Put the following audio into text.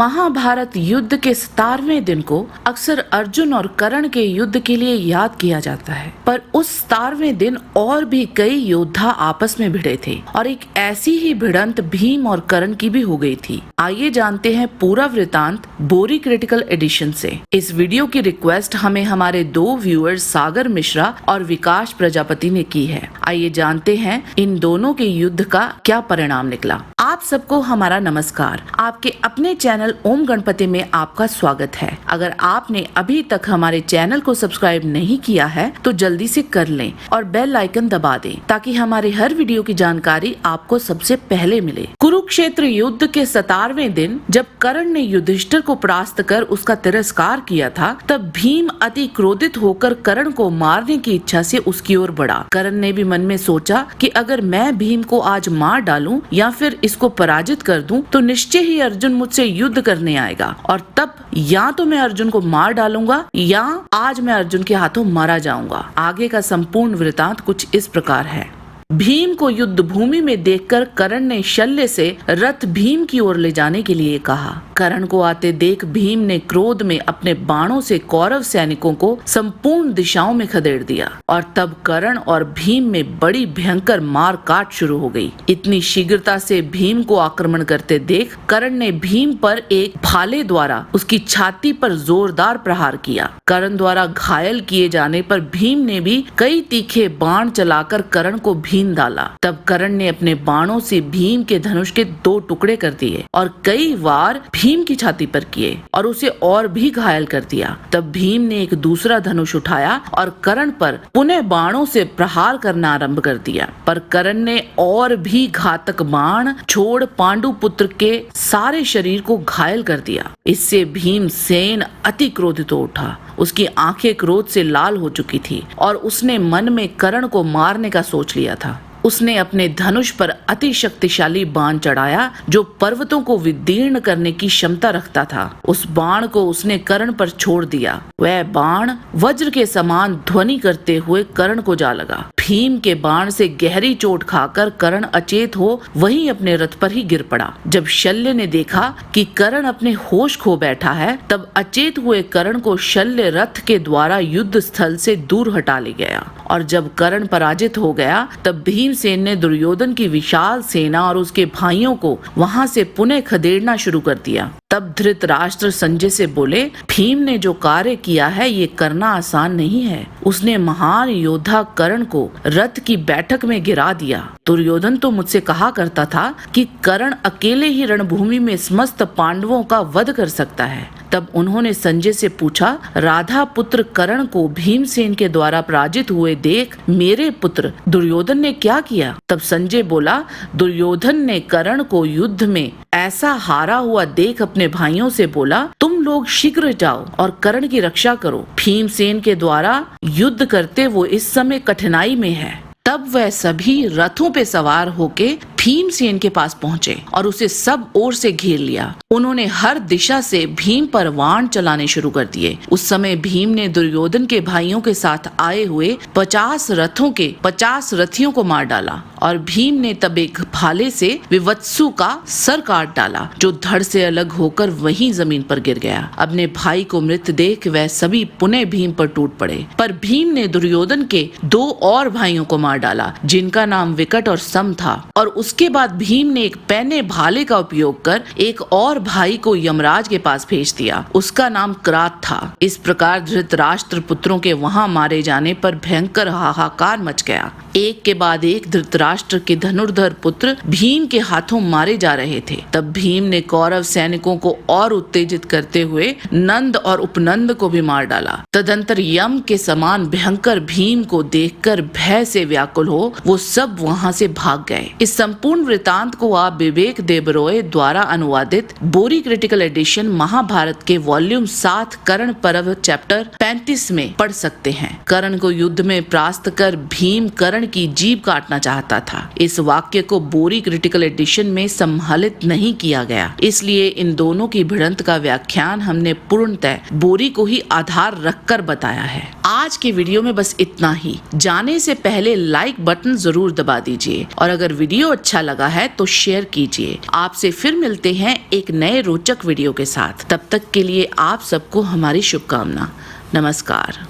महाभारत युद्ध के 17वें दिन को अक्सर अर्जुन और कर्ण के युद्ध के लिए याद किया जाता है, पर उस 17वें दिन और भी कई योद्धा आपस में भिड़े थे और एक ऐसी ही भिड़ंत भीम और कर्ण की भी हो गई थी। आइए जानते हैं पूरा वृतांत बोरी क्रिटिकल एडिशन से। इस वीडियो की रिक्वेस्ट हमें हमारे 2 व्यूअर्स सागर मिश्रा और विकास प्रजापति ने की है। आइए जानते हैं इन दोनों के युद्ध का क्या परिणाम निकला। आप सबको हमारा नमस्कार। आपके अपने चैनल ओम गणपति में आपका स्वागत है। अगर आपने अभी तक हमारे चैनल को सब्सक्राइब नहीं किया है तो जल्दी से कर लें और बेल आइकन दबा दें ताकि हमारे हर वीडियो की जानकारी आपको सबसे पहले मिले। कुरुक्षेत्र युद्ध के 17वें दिन जब कर्ण ने युधिष्ठिर को परास्त कर उसका तिरस्कार किया था, तब भीम अति क्रोधित होकर कर्ण को मारने की इच्छा से उसकी ओर बढ़ा। कर्ण ने भी मन में सोचा कि अगर मैं भीम को आज मार डालूं या फिर इसको पराजित कर दूं तो निश्चय ही अर्जुन मुझसे युद्ध करने आएगा और तब या तो मैं अर्जुन को मार डालूंगा या आज मैं अर्जुन के हाथों मारा जाऊंगा। आगे का संपूर्ण वृतांत कुछ इस प्रकार है। भीम को युद्ध भूमि में देखकर कर्ण ने शल्य से रथ भीम की ओर ले जाने के लिए कहा। कर्ण को आते देख भीम ने क्रोध में अपने बाणों से कौरव सैनिकों को संपूर्ण दिशाओं में खदेड़ दिया और तब कर्ण और भीम में बड़ी भयंकर मार काट शुरू हो गई। इतनी शीघ्रता से भीम को आक्रमण करते देख कर्ण ने भीम पर एक भाले द्वारा उसकी छाती पर जोरदार प्रहार किया। कर्ण द्वारा घायल किए जाने पर भीम ने भी कई तीखे बाण चलाकर कर्ण को भीम डाला। तब कर्ण ने अपने बाणों से भीम के धनुष के 2 टुकड़े कर दिए और कई वार भीम की छाती पर किए और उसे और भी घायल कर दिया। तब भीम ने एक दूसरा धनुष उठाया और कर्ण पर पुनः बाणों से प्रहार करना आरंभ कर दिया, पर कर्ण ने और भी घातक बाण छोड़ पांडु पुत्र के सारे शरीर को घायल कर दिया। इससे भीमसेन अति क्रोधित हो उठा। उसकी आंखें क्रोध से लाल हो चुकी थी और उसने मन में कर्ण को मारने का सोच लिया था। उसने अपने धनुष पर अति शक्तिशाली बाण चढ़ाया जो पर्वतों को विदीर्ण करने की क्षमता रखता था। उस बाण को उसने कर्ण पर छोड़ दिया। वह बाण वज्र के समान ध्वनि करते हुए कर्ण को जा लगा। भीम के बाण से गहरी चोट खाकर कर्ण अचेत हो वहीं अपने रथ पर ही गिर पड़ा। जब शल्य ने देखा कि कर्ण अपने होश खो बैठा है, तब अचेत हुए कर्ण को शल्य रथ के द्वारा युद्ध स्थल से दूर हटा ले गया और जब कर्ण पराजित हो गया तब भीमसेन ने दुर्योधन की विशाल सेना और उसके भाइयों को वहां से पुनः खदेड़ना शुरू कर दिया। तब धृतराष्ट्र संजय से बोले, भीम ने जो कार्य किया है ये करना आसान नहीं है। उसने महान योद्धा कर्ण को रथ की बैठक में गिरा दिया। दुर्योधन तो मुझसे कहा करता था कि कर्ण अकेले ही रणभूमि में समस्त पांडवों का वध कर सकता है। तब उन्होंने संजय से पूछा, राधा पुत्र कर्ण को भीमसेन के द्वारा पराजित हुए देख मेरे पुत्र दुर्योधन ने क्या किया? तब संजय बोला, दुर्योधन ने कर्ण को युद्ध में ऐसा हारा हुआ देख अपने भाइयों से बोला, तुम लोग शीघ्र जाओ और कर्ण की रक्षा करो। भीमसेन के द्वारा युद्ध करते वो इस समय कठिनाई में है। तब वह सभी रथों पे सवार होके भीमसेन के पास पहुंचे और उसे सब ओर से घेर लिया। उन्होंने हर दिशा से भीम पर बाण चलाने शुरू कर दिए। उस समय भीम ने दुर्योधन के भाइयों के साथ आए हुए 50 रथों के 50 रथियों को मार डाला और भीम ने तब एक भाले से विवत्सु का सर काट डाला जो धड़ से अलग होकर वहीं जमीन पर गिर गया। अपने भाई को मृत देख वह सभी पुनः भीम पर टूट पड़े, पर भीम ने दुर्योधन के 2 और भाइयों को मार डाला जिनका नाम विकट और सम था और उसके बाद भीम ने एक पैने भाले का उपयोग कर एक और भाई को यमराज के पास भेज दिया। उसका नाम क्रात था। इस प्रकार धृतराष्ट्र पुत्रों के वहां मारे जाने पर भयंकर हाहाकार मच गया। एक के बाद एक धृतराष्ट्र के धनुर्धर पुत्र भीम के हाथों मारे जा रहे थे। तब भीम ने कौरव सैनिकों को और उत्तेजित करते हुए नंद और उपनंद को भी मार डाला। तदंतर यम के समान भयंकर भीम को देखकर भय से व्याकुल हो वो सब वहां से भाग गए। इस संपूर्ण वृतांत को आप विवेक देबरॉय द्वारा अनुवादित बोरी क्रिटिकल एडिशन महाभारत के वॉल्यूम 7 कर्ण पर्व चैप्टर 35 में पढ़ सकते हैं। कर्ण को युद्ध में परास्त कर भीम कर्ण की जीभ काटना चाहता था। इस वाक्य को बोरी क्रिटिकल एडिशन में सम्मिलित नहीं किया गया, इसलिए इन दोनों की भिड़ंत का व्याख्यान हमने पूर्णतः बोरी को ही आधार रखकर बताया है। आज के वीडियो में बस इतना ही। जाने से पहले लाइक बटन जरूर दबा दीजिए और अगर वीडियो अच्छा अच्छा लगा है तो शेयर कीजिए। आपसे फिर मिलते हैं एक नए रोचक वीडियो के साथ। तब तक के लिए आप सबको हमारी शुभकामना। नमस्कार।